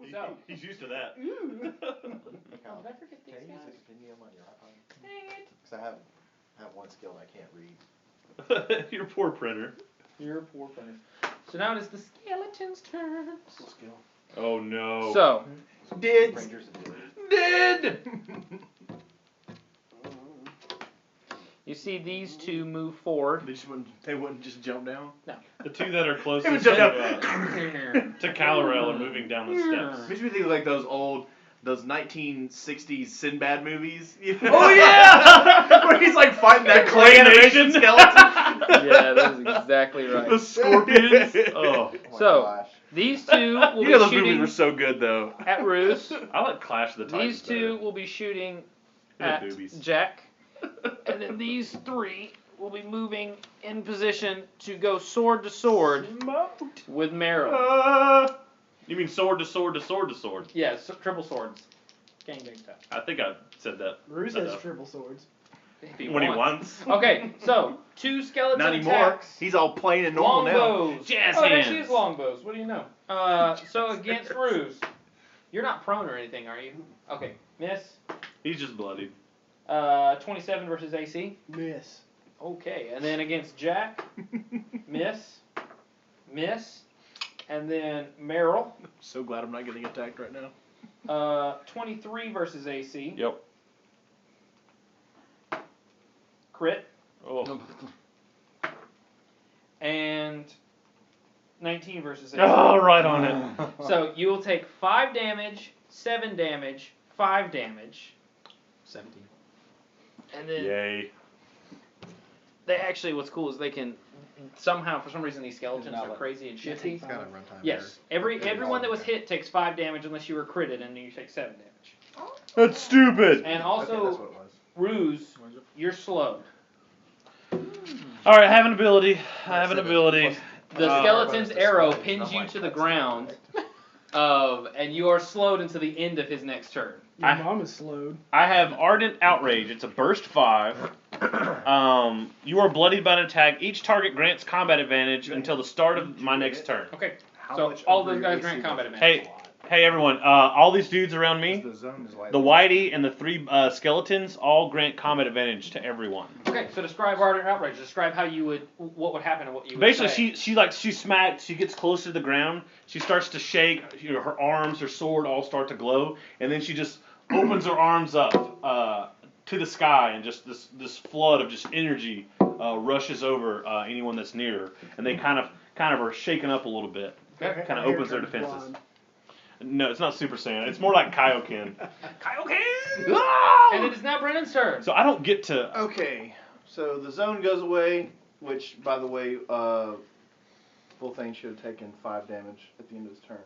Yeah. So. He's used to that. Ooh. Oh, did I forget these Can you use guys? it? Can you on your iPod? Dang it. Because I have one skill I can't read. Your poor printer. You're a poor printer. So now it is the skeleton's turn. Skill. Oh no. So. Did. You see these two move forward. They wouldn't just jump down? No. The two that are They closest would jump to Calorel are moving down the steps. Makes me think of like those 1960s Sinbad movies. You know? Oh yeah! Where he's like fighting that clay animation skeleton. Yeah, that's exactly right. The scorpions. Oh. So, gosh. these two will You know be those movies shooting were so good though. at Ruse. I like Clash of the Titans. These two will be shooting better. at Boobies. Jack. And then these three will be moving in position to go sword to sword with Meryl. You mean sword to sword to sword to sword? Yeah, triple swords. Gang stuff. I think I said that. Ruse has triple swords. When he wants. Okay, so two skeleton Not anymore. attacks. He's all plain and normal now. Longbows. Jazz Oh, it hands. actually is longbows. What do you know? So against Ruse, you're not prone or anything, are you? Okay, miss. He's just bloodied. 27 versus AC. Miss. Okay, and then against Jack, miss, and then Meryl, So glad I'm not getting attacked right now. 23 versus AC. Yep. Crit. Oh. And 19 versus AC. Oh, right on it. So you will take 5 damage, 7 damage, 5 damage, 17. and then Yay. they actually, what's cool is they can somehow, for some reason, these skeletons Not are like- crazy and shifty. It's got a runtime Yes, everyone that was hit takes 5 damage unless you were critted, and then you take 7 damage. That's stupid. And Okay, also, that's what it was. Ruse, you're slowed. Alright, I have an ability. I have an ability. The Uh, skeleton's but arrow it's pins not you like to the that's ground, and you are slowed until the end of his next turn. Your mom is slowed. I have Ardent Outrage. It's a burst 5. You are bloodied by an attack. Each target grants combat advantage until the start of my next turn. Okay, How so much all over those your guys AC grant combat was it? advantage. Hey everyone, all these dudes around me, The zone is like the Whitey and the 3 skeletons, all grant combat advantage to everyone. Okay, so describe Ardent Outrage. Describe how you would, what would happen and what you would Basically, say. she smacks. She gets close to the ground. She starts to shake. You know, her arms, her sword, all start to glow, and then she just opens her arms up to the sky, and just this flood of just energy rushes over anyone that's near her, and they kind of are shaken up a little bit. Okay. Kind of Hair opens their turns defenses. blonde. No, it's not Super Saiyan. It's more like Kaioken. And it is now Brennan's turn. So I don't get to. Okay, so the zone goes away, which, by the way, Bullthane should have taken 5 damage at the end of his turn.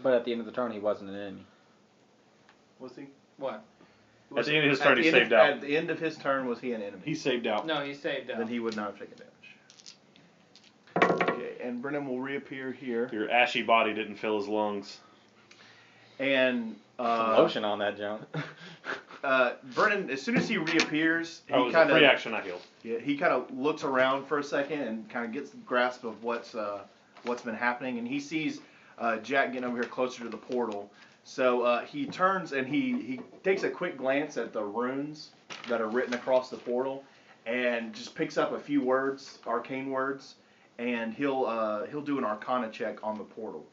But at the end of the turn, he wasn't an enemy. Was he? What? At the end of his turn, he the end saved of, out. At the end of his turn, was he an enemy? He saved out. No, he saved Then he would not have taken damage. Okay, and Brennan will reappear here. Your ashy body didn't fill his lungs. And Some lotion on that junk. Brennan, as soon as he reappears, That he was a kind free of action I healed. he kind of looks around for a second and kind of gets the grasp of what's been happening, and he sees Jack getting over here closer to the portal. So he turns and he takes a quick glance at the runes that are written across the portal, and just picks up a few words, arcane words, and he'll do an Arcana check on the portal.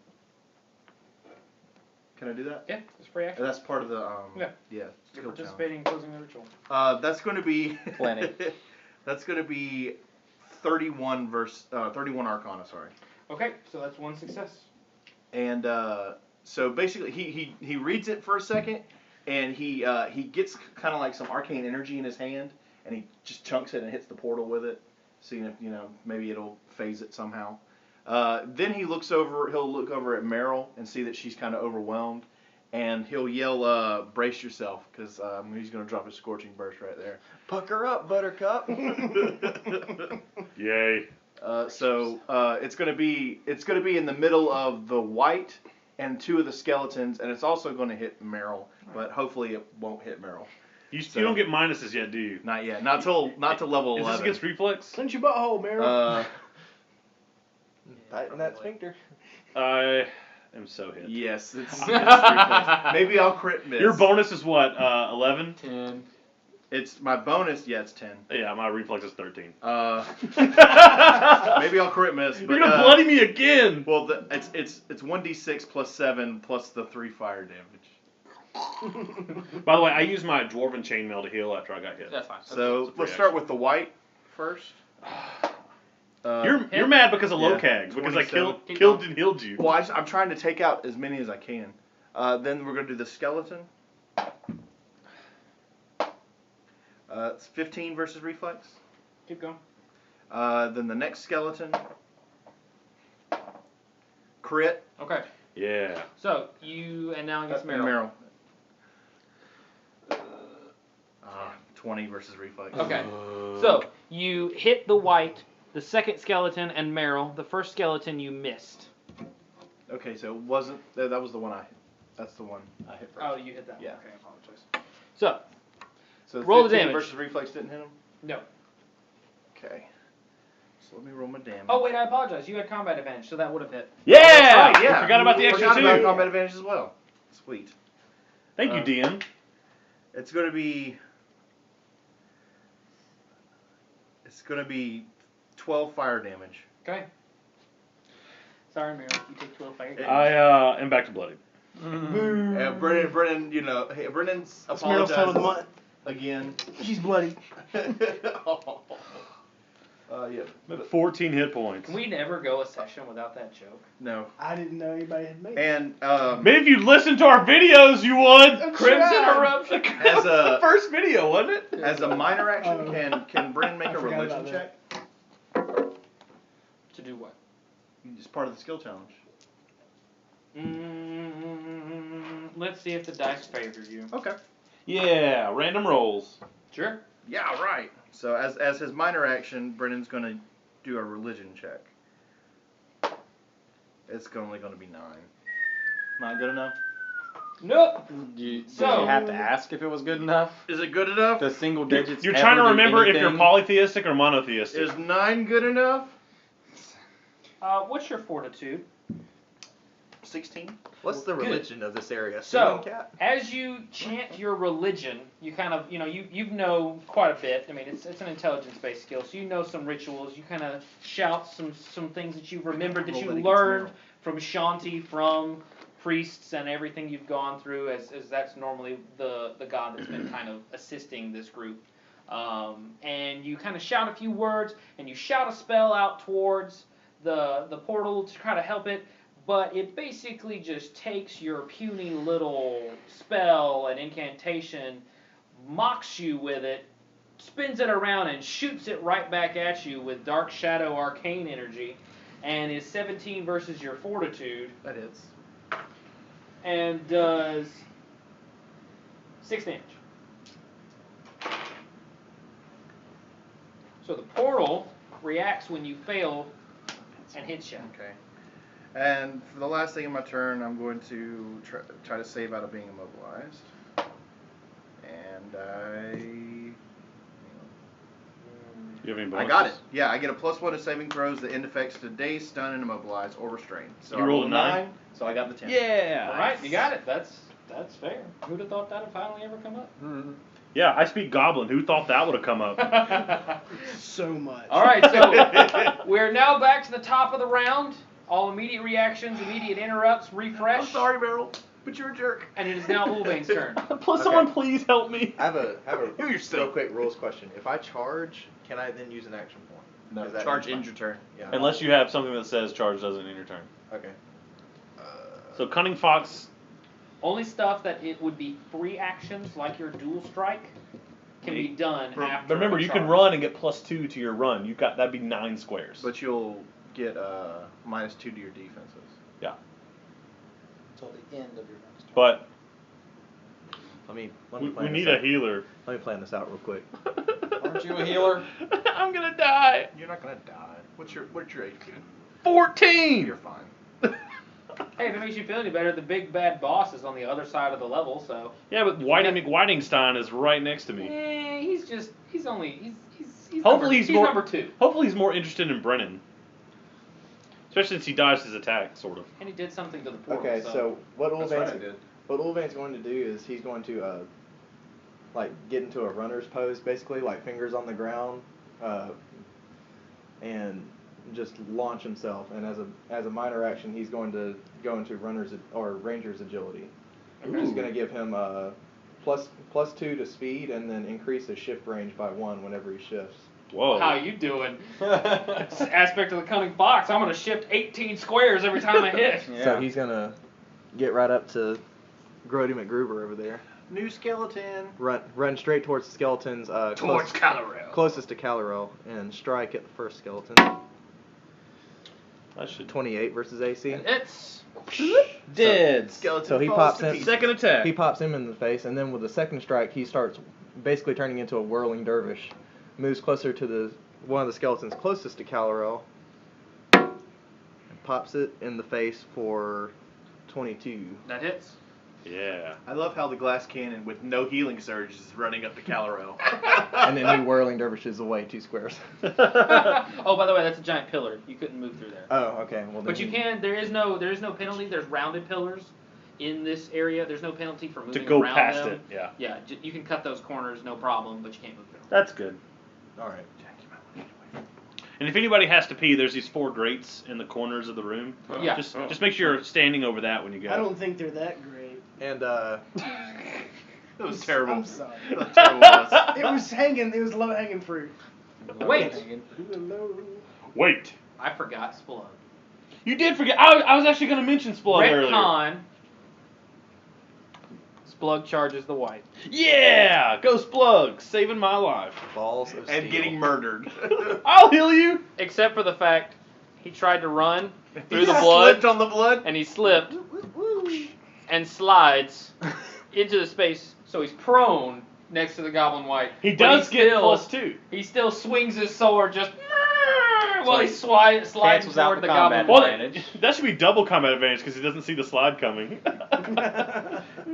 Can I do that? Yeah, it's free action. That's part of the Yeah. skill You're challenge. participating in closing the ritual. That's going to be Plenty. That's going to be 31 Arcana. Sorry. Okay, so that's one success. And so basically, he reads it for a second, and he gets kind of like some arcane energy in his hand, and he just chunks it and hits the portal with it, seeing if maybe it'll phase it somehow. Then he'll look over at Meryl and see that she's kind of overwhelmed, and he'll yell, "Brace yourself," because he's going to drop his scorching burst right there. Pucker up, Buttercup. Yay. So it's gonna be in the middle of the white and 2 of the skeletons, and it's also going to hit Meryl, but hopefully it won't hit Meryl. You don't get minuses yet, do you? Not yet. Not till level Is 11. this against reflex? Clench your butthole, Meryl. Tighten that sphincter. I am so hit. Yes, it's reflex. Maybe I'll crit miss. Your bonus is what? 11. 10. It's my bonus. Yeah, it's 10. Yeah, my reflex is 13. Maybe I'll crit miss. But, You're gonna bloody me again. Well, it's 1d6 plus 7 plus the 3 fire damage. By the way, I used my dwarven chainmail to heal after I got hit. That's fine. So It's a free let's start action. with the white first. You're mad because of yeah, Locags, because I 27. killed and healed you. Well, I'm trying to take out as many as I can. Then we're gonna do the skeleton. It's 15 versus reflex. Keep going. Then the next skeleton. Crit. Okay. Yeah. So you and now against And Meryl. Meryl. 20 versus reflex. Okay. So you hit the white, the second skeleton, and Meryl. The first skeleton you missed. Okay, so it wasn't. That was the one I hit. That's the one I hit first. Oh, you hit that one. Yeah. Okay, I apologize. So So roll the 15 damage. versus reflex didn't hit him? no. Okay. So let me roll my damage. Oh wait, I apologize. You had combat advantage, so that would have hit. Yeah! That's right, yeah. I forgot about the extra Forgot about 2. combat advantage as well. Sweet. Thank you, DM. It's gonna be. It's gonna be 12 fire damage. Okay. Sorry, Meryl. You take 12 fire. I am back to bloody. Brennan, hey, Brennan's It's Meryl's time of the apologizes month. again. She's bloody. Yeah. I'm at 14 hit points. Can we never go a session without that joke? No. I didn't know anybody had made it. And Maybe if you'd listened to our videos, you would. Crimson tried. Eruption. That's a- the first video, wasn't it? as a minor action, Oh. can Brennan make I a forgot religion about check? To do what? It's part of the skill challenge. Let's see if the dice favor you. Okay. Yeah, random rolls. Sure. Yeah, right. So as his minor action, Brennan's gonna do a religion check. It's only gonna be 9. Not good enough. Nope. Did So- you have to ask if it was good enough? Is it good enough? Does single digits You're ever trying to do remember if you're anything? polytheistic or monotheistic. Is 9 good enough? What's your fortitude? 16. What's the Good. religion of this area? So, Susan cat? as you chant your religion, you kind of, you know quite a bit. I mean, it's an intelligence-based skill, so you know some rituals. You kind of shout some things that you've remembered that Roll you that against learned Meryl. from Shanti, from priests, and everything you've gone through, as that's normally the god that's been kind of assisting this group. And you kind of shout a few words, and you shout a spell out towards the portal to try to help it. But it basically just takes your puny little spell and incantation, mocks you with it, spins it around, and shoots it right back at you with Dark Shadow Arcane Energy, and is 17 versus your Fortitude, That hits. and does 6 damage. So the portal reacts when you fail and hits you. Okay. And for the last thing in my turn, I'm going to try to save out of being immobilized. And You have any I got it. Yeah, I get a +1 to saving throws that end effects to daze, stun, and immobilize or restrain. So You I rolled a 9, so I got the 10. Yeah. All right, you got it. That's fair. Who'd have thought that would finally ever come up? Yeah, I speak Goblin. Who thought that would have come up? So much. All right, so we're now back to the top of the round. All immediate reactions, immediate interrupts, refresh. I'm sorry, Meryl, but you're a jerk. And it is now Ulvain's turn. Plus, Okay. someone please help me. I have a You real yourself. quick rules question. If I charge, can I then use an action point? No, Is that charge in my- end your turn. Yeah. Unless you have something that says charge doesn't end your turn. Okay. So Cunning Fox. Only stuff that it would be free actions, like your dual strike, can be done after. Remember, a you can charge. run and get +2 to your run. You got that'd be 9 squares. But you'll get -2 to your defenses. Until the end of your next turn. But Let me we plan need this a out. healer. Let me plan this out real quick. Aren't you a healer? I'm gonna die. You're not gonna die. What's your HP? 14. You're fine. Hey, if it makes you feel any better, the big bad boss is on the other side of the level, so. Yeah, but Whiting McWhitingstein is right next to me. He's Hopefully number, he's more number 2. Hopefully he's more interested in Brennan. Especially since he dodged his attack, sort of. And he did something to the portal. Okay, so what That's right, I Ulvain's did. what Ulvain's going to do is he's going to like get into a runner's pose, basically, like fingers on the ground, and just launch himself. And as a minor action, he's going to go into runner's or ranger's agility. It's going to give him plus 2 to speed, and then increase his shift range by 1 whenever he shifts. Whoa. How you doing? Aspect of the cunning fox. I'm gonna shift 18 squares every time I hit. Yeah. So he's going to get right up to Grody McGruber over there. New skeleton. Run straight towards the skeletons. Towards Calorel. Closest to Calorel, and strike at the first skeleton. That should 28 versus AC. It's dead. Skeleton So he falls pops to in. pieces. Second attack. He pops him in the face, and then with the second strike, he starts basically turning into a whirling dervish. Moves closer to one of the skeletons closest to Calorel. And pops it in the face for 22. that hits. Yeah. I love how the glass cannon with no healing surge is running up to Calorel. And then he whirling dervishes away 2 squares. Oh, by the way, that's a giant pillar. You couldn't move through there. Oh, okay. Well, then But you can. There is no penalty. There's rounded pillars in this area. There's no penalty for moving To go around past them. it, yeah. Yeah, you can cut those corners, no problem, but you can't move through. That's good. All right. And if anybody has to pee, there's these 4 grates in the corners of the room. Yeah. Just make sure you're standing over that when you go. I don't think they're that great. And That was terrible. I'm sorry. That was terrible. It was hanging. It was low hanging fruit. Wait, Wait. I forgot Splug. You did forget. I was actually going to mention Splug earlier. Retcon. Splug charges the white. Yeah! Go Splug. Saving my life. balls of steel. And getting murdered. I'll heal you. Except for the fact he tried to run through He the blood, slipped on the blood. and he slipped and slides into the space, so he's prone next to the Goblin White. He But does get still- +2. He still swings his sword just while he's sliding cancels out toward the the combat Goblin White. advantage. That should be double combat advantage because he doesn't see the slide coming.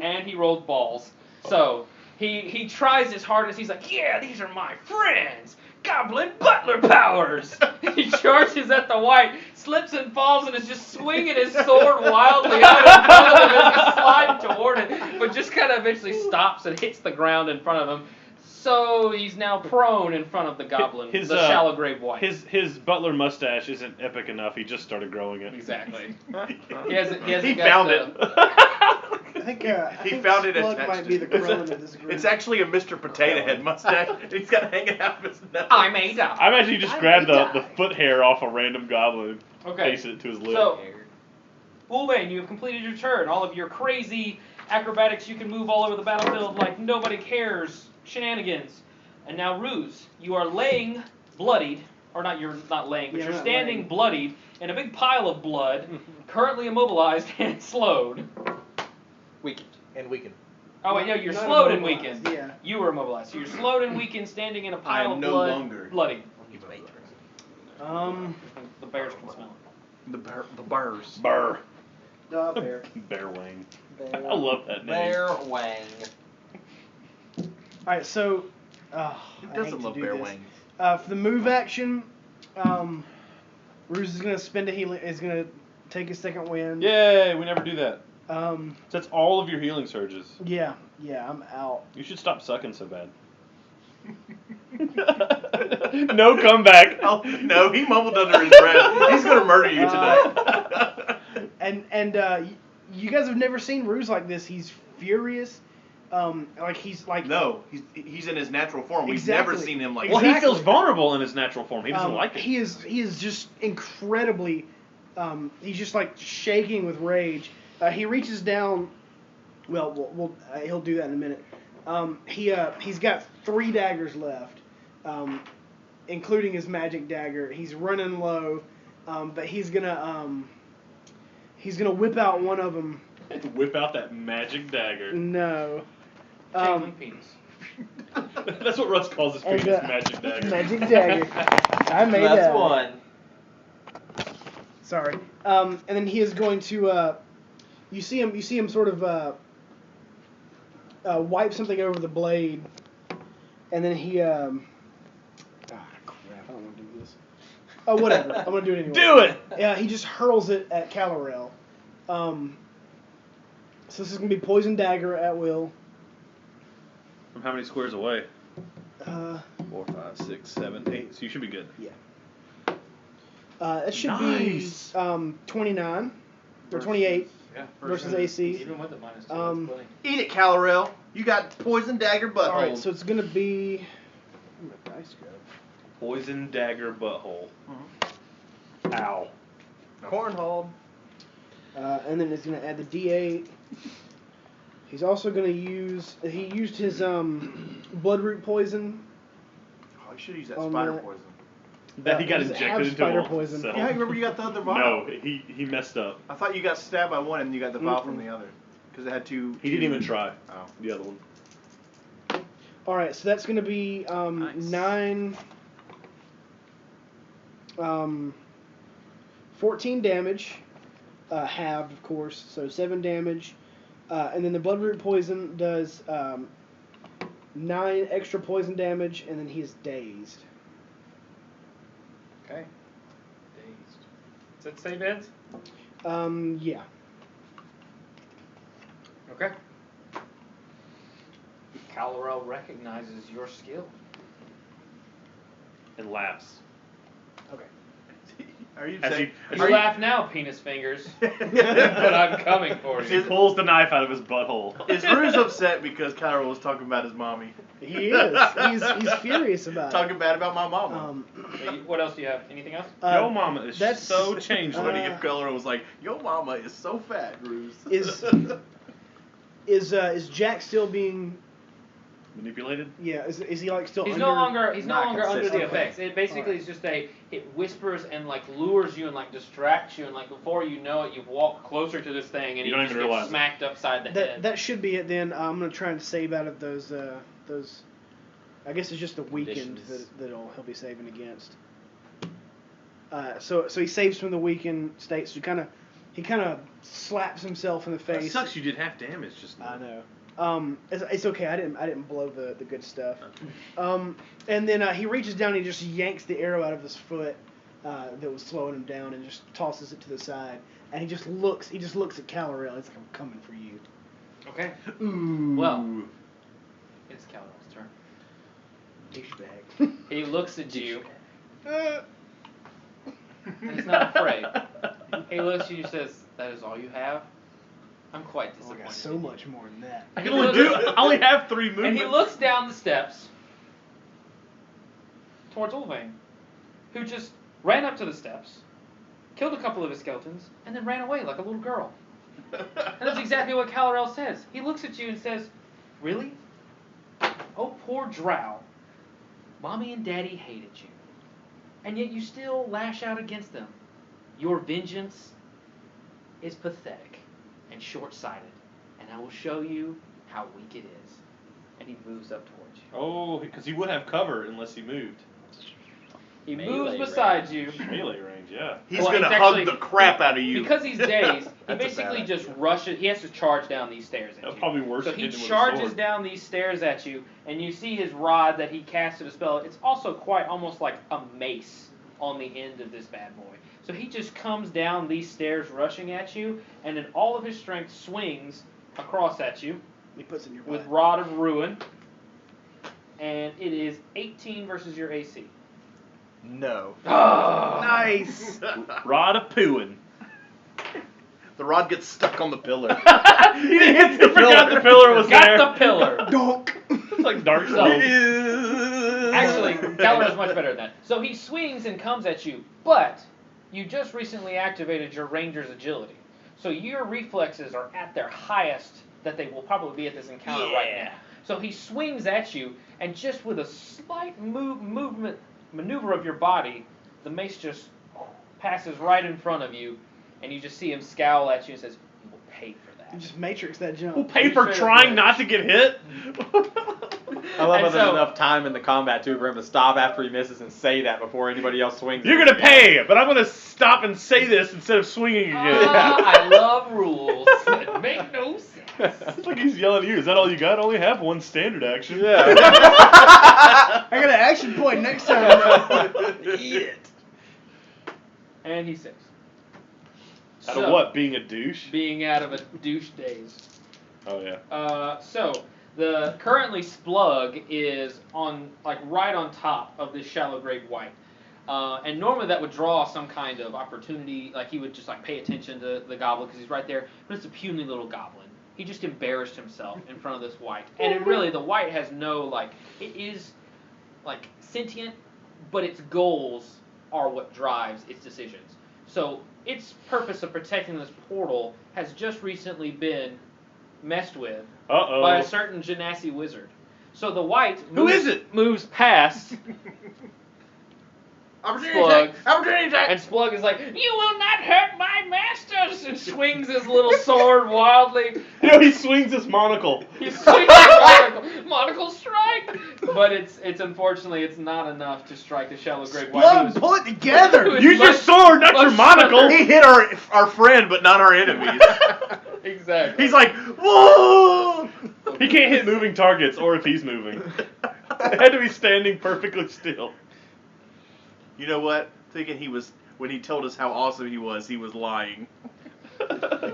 And he rolls balls. So he tries his hardest. He's like, yeah, these are my friends. Goblin butler powers. He charges at the white, slips and falls, and is just swinging his sword wildly out in front of him as he's sliding toward it, but just kind of eventually stops and hits the ground in front of him. So he's now prone in front of the goblin, His, the shallow grave white. His butler mustache isn't epic enough. He just started growing it. Exactly. He hasn't He got found the- it. I think He think found it Splug attached might to be the it. Cronin of this group. It's actually a Mr. Potato Head mustache. He's got hanging out of his nose. I may die. I imagine you just I grabbed may the die. foot hair off a random goblin and Okay. pasted it to his lip. So, Ulvain, you have completed your turn. All of your crazy acrobatics, you can move all over the battlefield like nobody cares shenanigans. And now, Ruse, you are laying bloodied, or not, you're not laying, but Yeah, you're I'm not standing laying. bloodied in a big pile of blood, currently immobilized and slowed. Weakened. And weakened. Oh, wait, no, you're Not slowed and immobilized, weakened. yeah. You were immobilized. So you're slowed and weakened, standing in a I pile am of no blood, longer. bloody. Um, The bears can smell it. The burrs. Burr. fair. Bear Wang. I love that name. Bear Wang. All right, so Who I hate doesn't to love do bear this. wings? For the move action, Ruse is gonna spend a healing. Is gonna take a second wind. Yay, we never do that. Um, So that's all of your healing surges. yeah, I'm out. You should stop sucking so bad. No comeback. Oh, no, he mumbled under his breath. He's going to murder you today. And you guys have never seen Ruse like this. He's furious. Like he's like No, he's in his natural form. We've Exactly. never seen him like Well, that. he Exactly. feels vulnerable in his natural form. He doesn't like it. He is just incredibly. He's just like shaking with rage. He reaches down. Well, he'll do that in a minute. He's got 3 daggers left, including his magic dagger. He's running low, but he's gonna whip out one of them. Whip out that magic dagger. No. Changeling penis. That's what Russ calls his And, penis, magic dagger. Magic dagger. I made That's that. one. Sorry. And then he is going to. You see him sort of wipe something over the blade, and then he. Crap! I don't want to do this. Oh, whatever. I'm gonna do it anyway. Do it. Yeah, he just hurls it at Calorel. So this is gonna be poison dagger at will. From how many squares away? 4, 4, 5, 6, 7, 8. So you should be good. It should Nice. be 29 or 28 Yeah. versus AC. Even with the -2, that's plenty. Eat it, Calorel. You got poison dagger butthole. All right, so it's gonna be. Where'd my dice go? Poison dagger butthole. Ow. Cornhold. And then it's gonna add the D8. He's also gonna use. He used his bloodroot poison. Oh, you should use that On spider that. poison. That he got Does it have injected into spider him. poison? So. Yeah, remember you got the other vial? No, he messed up. I thought you got stabbed by one and you got the vial from the other. Because it had two. He didn't even try. Oh. The other one. All right, so that's gonna be Nice. 9. 14 damage, halved of course, so 7 damage, and then the bloodroot poison does 9 extra poison damage, and then he's dazed. Okay. Dazed. Does that save ends? Yeah. Okay. Calorel recognizes your skill. And laughs. Okay. Are you As saying? he- You laugh now, penis fingers, but I'm coming for He you. pulls the knife out of his butthole. Is Ruse upset because Calorel was talking about his mommy? He is. He's furious about Talking bad about my it. mama. What else do you have? Anything else? Yo mama is that's- so changed. What do uh, you Calorel was like? Your mama is so fat, Ruse. Is Jack still being? Manipulated? Yeah. Is he like still? He's under, no longer Not under the consistent. effects. It basically is just it whispers and like lures you and like distracts you and like before you know it you've walked closer to this thing and You you don't just even get realize it. smacked upside the That head. that should be it then. I'm gonna try and save out of those. I guess it's just the weakened Conditions. that'll he'll be saving against. So he saves from the weakened state. So he kind of slaps himself in the That face. sucks. You did half damage just now. I know. It's okay. I didn't blow the good stuff. And then he reaches down and he just yanks the arrow out of his foot that was slowing him down and just tosses it to the side. And he just looks at Calorel. He's like, I'm coming for you. Okay. Ooh. Well. It's Calorel's turn. Douchebag. He looks at you. He's not afraid. He looks at you and says, "That is all you have? I'm quite Oh, I disappointed." got so much more than that. I can only I only have 3 movements. And he looks down the steps towards Ulvain, who just ran up to the steps, killed a couple of his skeletons, and then ran away like a little girl. And that's exactly what Calorel says. He looks at you and says, "Really? Oh, poor Drow. Mommy and Daddy hated you. And yet you still lash out against them. Your vengeance is pathetic and short-sighted. And I will show you how weak it is." And he moves up towards you. Oh, because he would have cover unless he moved. He Melee moves range. beside you. Melee range, yeah. He's Well, gonna it's hug actually- the crap out of you. Because he's dazed, he That's a basically bad just idea. rushes. He has to charge down these stairs at That'll you. probably be worse So than he hitting with a charges sword. down these stairs at you, and you see his rod that he casted a spell. It's also quite almost like a mace on the end of this bad boy. So he just comes down these stairs rushing at you, and in all of his strength swings across at you He puts it in your with butt. Rod of Ruin. And it is 18 versus your AC. No. Oh, Nice. Rod of pooing. The rod gets stuck on the pillar. He forgot the pillar was Got there. the pillar. Donk. It's like Dark So- Souls. Actually, Calor is much better than that. So he swings and comes at you, but you just recently activated your Ranger's agility. So your reflexes are at their highest that they will probably be at this encounter right now. So he swings at you, and just with a slight maneuver of your body, the mace just passes right in front of you, and you just see him scowl at you and says, "You will pay for that." You just matrix that jump. We'll pay for Straight up trying there. not to get hit. I love And how there's so- enough time in the combat too for him to stop after he misses and say that before anybody else swings. You're gonna pay, but I'm gonna stop and say this instead of swinging again. I love rules that make no sense. It's like he's yelling at you. Is that all you got? I only have 1 standard action. Yeah. I got an action point next time. Eat it. And he's 6. Out of what? Being a douche? Being out of a douche daze. Oh yeah. So currently Splug is right on top of this shallow grave white. And normally that would draw some kind of opportunity, like he would just pay attention to the goblin because he's right there. But it's a puny little goblin. He just embarrassed himself in front of this white. And the white has no it is sentient, but its goals are what drives its decisions. So its purpose of protecting this portal has just recently been messed with by a certain Genasi wizard. So the white moves past Splug, and Splug is like, "You will not hurt my masters!" and swings his little sword wildly. He swings his monocle. He swings his monocle strike, but it's unfortunately it's not enough to strike the shallow grave white. Splug, pull it together. Use your sword, not your monocle. He hit our friend, but not our enemies. Exactly. He's like, whoa! He can't hit moving targets, or if he's moving. It had to be standing perfectly still. You know what? Thinking when he told us how awesome he was lying.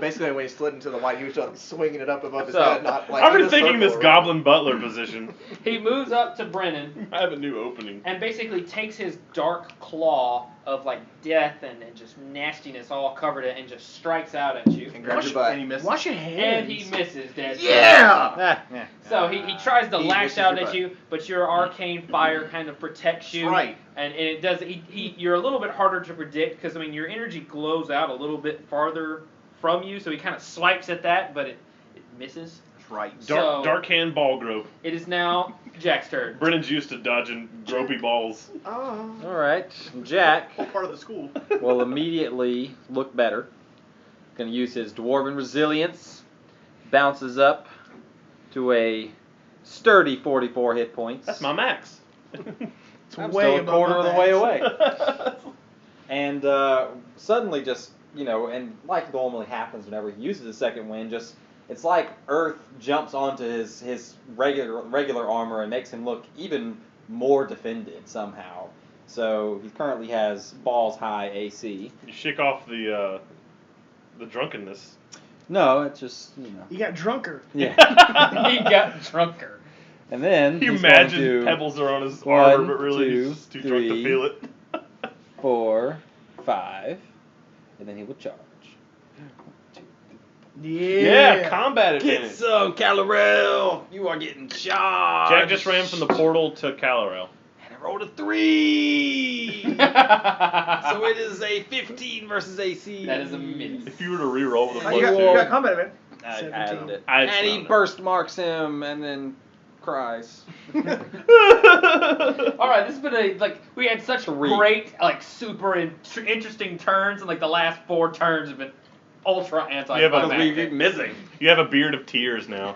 Basically, when he slid into the white, he was just swinging it up above his So, head, not I'm in a rethinking this circle goblin butler position. He moves up to Brennan I have a new opening. and basically takes his dark claw of death and just nastiness all covered it and just strikes out at you. and grabs your butt. And he misses. Wash your hands. And he misses dead. Yeah! So he tries to He lash misses out your at butt. you, but your arcane fire kind of protects you. That's right. And it does. You're a little bit harder to predict because your energy glows out a little bit farther from you, so he kind of swipes at that, but it misses. That's right. Dark hand ball grope. It is now Jack's turn. Brennan's used to dodging gropey balls. Oh. All right, Jack Whole part of the school. will immediately look better. Going to use his dwarven resilience. Bounces up to a sturdy 44 hit points. That's my max. It's I'm way still a above quarter my of the max. way away. And suddenly just, and like normally happens whenever he uses a second wind, it's like Earth jumps onto his regular armor and makes him look even more defended somehow. So he currently has balls high AC. You shake off the drunkenness. No, it's just, You got drunker. Yeah. He got drunker. And then You he's imagine going to pebbles are on his 1, armor, but really 2, he's just too drunk to 3, feel it. 4, 5, and then he will charge. Yeah, combat advantage. some, Calorel! You are getting charged! Jack just ran from the portal to Calorel. And I rolled a 3! So it is a 15 versus AC. That is a miss. If you were to re-roll with a You plus got 2. combat event. I 17. added it. I'd And he found it. burst marks him and then cries. All right, this has been we had such 3. great super interesting turns, and the last 4 turns have been ultra You have anticlimactic. missing. You have a beard of tears now.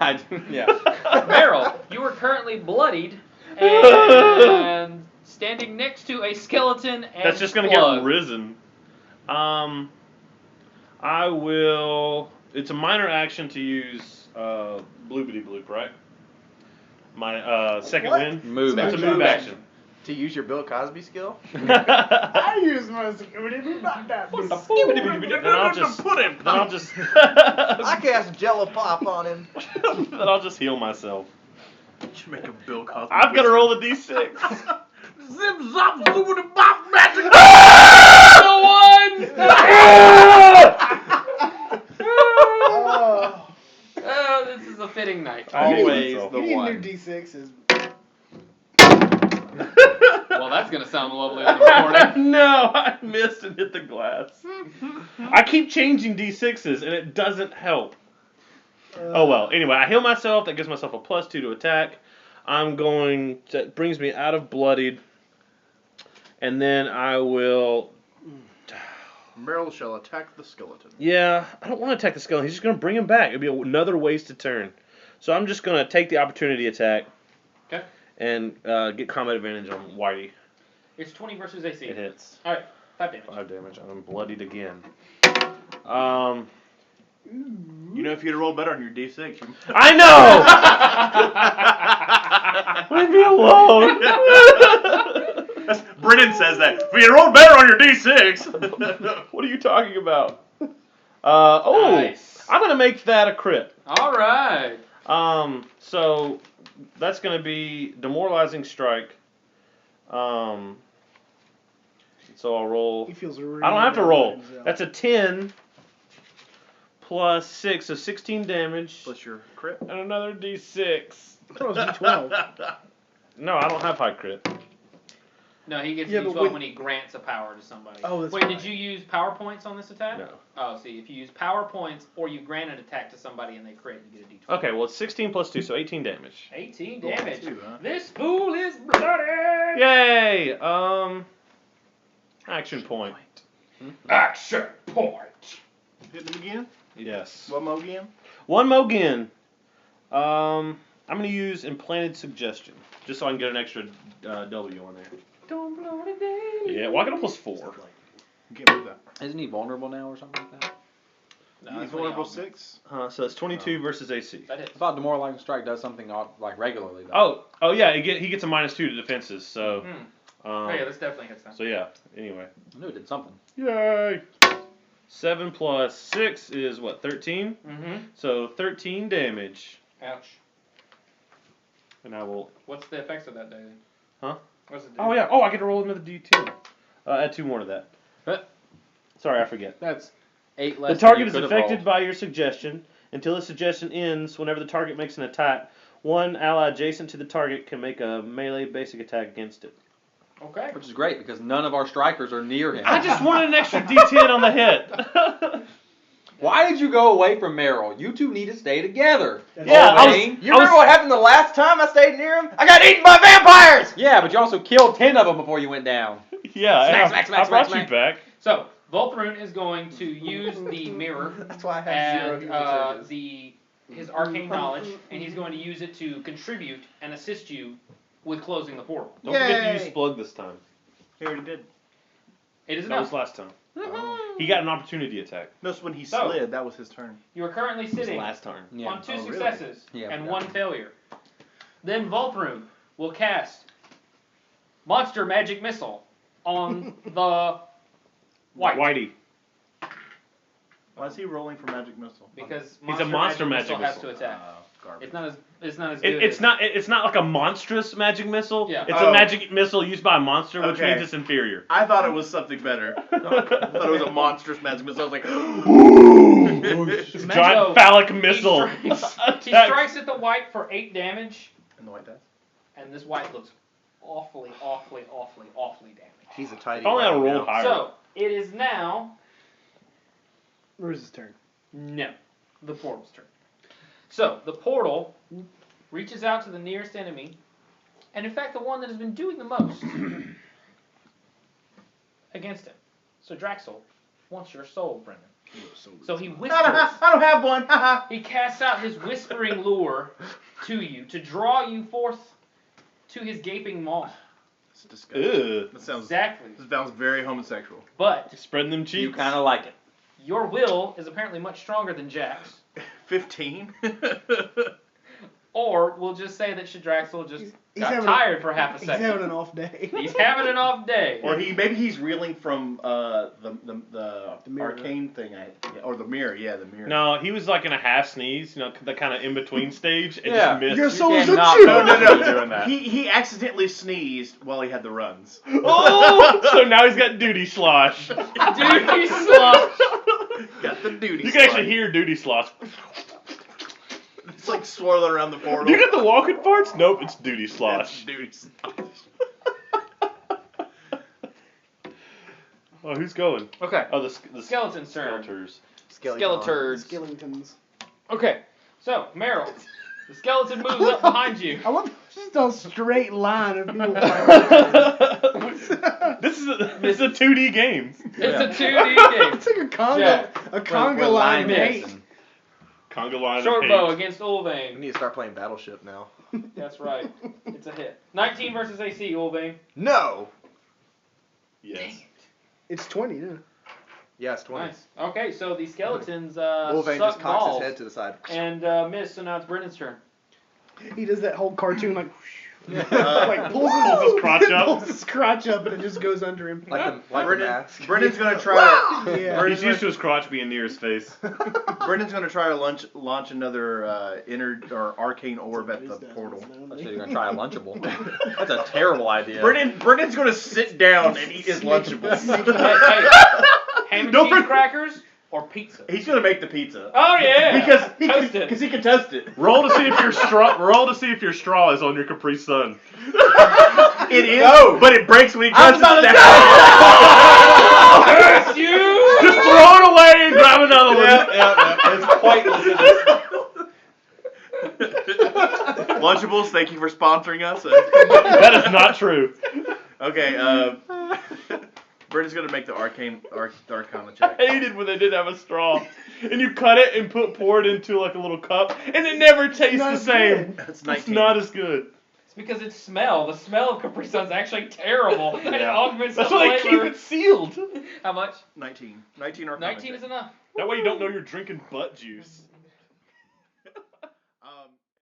Yeah. Meryl, you are currently bloodied and standing next to a skeleton and That's just gonna Splug. get risen. I will. It's a minor action to use Bloobity Bloop, right? My second What? win. Move It's a action. move action. To use your Bill Cosby skill? I use my security. Not that. Then I'll just. Then I'll just. I cast Jello Pop on him. Then I'll just heal myself. You should make a Bill Cosby. I've got to wizard. roll a d6. Zip zop zoobity bop magic. Oh. Oh, this is a fitting night. I hate Always myself. the You need one. new D6s. Well, that's gonna sound lovely on the recording. No, I missed and hit the glass. I keep changing d6s and it doesn't help. Oh well. Anyway, I heal myself. That gives myself a +2 to attack. That brings me out of bloodied. And then I will. Meryl shall attack the skeleton. Yeah, I don't want to attack the skeleton. He's just going to bring him back. It'll be another wasted turn. So I'm just going to take the opportunity attack. Okay. And get combat advantage on Whitey. It's 20 versus AC. It hits. All right, 5 damage. 5 damage. I'm bloodied again. You know, if you'd have rolled better on your D6, you... I know! Leave me alone! Brennan says that. But you rolled better on your D6. What are you talking about? Oh, Nice. I'm gonna make that a crit. All right. So that's gonna be demoralizing strike. So I'll roll. He feels really I don't have to bad roll. about himself. That's a 10 plus 6, so 16 damage. Plus your crit. And another D6. I thought it was D12. No, I don't have high crit. No, he gets Yeah, D12 but when he grants a power to somebody. Oh, that's Wait, right. did you use power points on this attack? No. Oh, see, if you use power points or you grant an attack to somebody and they crit, you get a D12. Okay, well it's 16 plus 2, so 18 damage. 18 Oh, damage. 2, huh? This fool is bloody. Yay! Action point. Action point. Hit him again. Yes. One more again. One more again. I'm gonna use implanted suggestion, just so I can get an extra W on there. Don't blow the day. Yeah, well I got a plus 4. Get with that. Isn't he vulnerable now or something like that? No, He's that's what he vulnerable offers. 6. So it's 22 versus AC. That hits. I thought demoralizing strike does something like regularly though. Oh yeah, he gets a -2 to defenses. So, Oh yeah, this definitely hits them. so yeah. Anyway. I knew it did something. Yay! 7 plus 6 is what? 13. Mm-hmm. So 13 damage, Ouch. and I will. What's the effects of that day then? Huh? What's it do? Oh yeah. Oh, I get to roll another D2. Add 2 more to that. Sorry, I forget. That's 8 The less. target is than you could've affected rolled. by your suggestion. Until the suggestion ends, whenever the target makes an attack, one ally adjacent to the target can make a melee basic attack against it. Okay. Which is great because none of our strikers are near him. I just wanted an extra D10 on the hit. Why did you go away from Meryl? You two need to stay together. Yeah, I was- Wayne. You remember what happened the last time I stayed near him? I got eaten by vampires! Yeah, but you also killed 10 of them before you went down. Yeah, Smack, and smack, I smack, brought smack, you back. So Volthrun is going to use the mirror That's why I have 0 and human surges. his arcane knowledge, and he's going to use it to contribute and assist you with closing the portal. Don't forget to use Yay. Splug this time. He already did. It is That was enough. last time. Oh. He got an opportunity attack. Notice when he So- slid, that was his turn. You are currently It was sitting last turn. Yeah. on 2 Oh, really? successes Yeah, and yeah. 1 failure. Then Volthrun will cast Monster Magic Missile on the white. Whitey. Why is he rolling for magic missile? Because He's a monster magic has missile. to attack. Garbage. It's not as good. It's not like a monstrous magic missile. Yeah. It's Oh. a magic missile used by a monster, which Okay. means it's inferior. I thought it was something better. I thought it was a monstrous magic missile. I was like, Giant So, phallic he missile. He strikes at the white for 8 damage, and the white dice. and this white looks awfully damaged. He's a tidy If only I white rolled now. higher. So it is now Where's his turn? no, the portal's turn. So the portal reaches out to the nearest enemy, and in fact the one that has been doing the most against him. So Draxel wants your soul, Brendan. So he whispers. I don't have one. He casts out his whispering lure to you to draw you forth to his gaping maw. It's disgusting. Ew. That sounds Exactly. very homosexual. But Spreading them You cheeks. kind of like it. your will is apparently much stronger than Jack's. 15. Or we'll just say that Shadraxel just He's got having tired for half a He's second. having an off day. He's having an off day. Or maybe he's reeling from the mirror. arcane thing, or the mirror. Yeah, the mirror. No, he was like in a half sneeze, the kind of in between stage, and Yeah. just missed. Your soul is cannot a go truth. to doing that. He accidentally sneezed while he had the runs. Oh, so now he's got duty slosh. Duty slosh. Got the duty. You can actually hear duty slosh. It's like swirling around the portal. You get the walking parts? Nope, it's duty slosh. It's duty slosh. Oh, who's going? Okay. Oh, the Skeleton's turn. Skeletors. Skeleturds. Skellingtons. Okay. So, Meryl, the skeleton moves up behind you. I love just a straight line of people. This is a 2D game. It's a 2D game. It's like a conga, Jack. a conga We're line line mate. missing. Conga line Short of bow hate. against We Ulvain. need to start playing Battleship now. That's right. It's a hit. 19 versus AC, Ulvain. No! Yes. It's 20, yeah. Yeah, it's 20. Nice. Okay, so the skeletons Wolverine suck just cocks balls his head to the side. and miss, so now it's Brendan's turn. He does that whole cartoon like. like pulls his crotch up. Pulls his crotch up, and it just goes under him. Like the Brendan, mask. Brendan's gonna try. Yeah. Brendan's He's used to his crotch being near his face. Brendan's gonna try to launch another inner or arcane orb at the portal. I said you're gonna try a Lunchable. That's a terrible idea. Brendan's gonna sit down and eat his Lunchables. Ham and Don't cheese for- crackers or pizza? He's gonna make the pizza. Oh yeah. Because he can toast it. Roll to see if your straw. Roll to see if your straw is on your Capri Sun. It is, but it breaks when he touches it. Curse you! Just throw it away and grab another one. Yeah. It's pointless. Lunchables, thank you for sponsoring us. That is not true. Okay, Brendan's gonna make the Arcana check. I hated when they didn't have a straw. And you cut it and pour it into like a little cup, and it never tastes Not the as same. good. That's It's 19. not as good. It's because its smell. The smell of Capri Sun is actually terrible, and it augments That's the why they keep flavor. it sealed. How much? 19. 19 Arcana 19 check. is enough. That way you don't know you're drinking butt juice.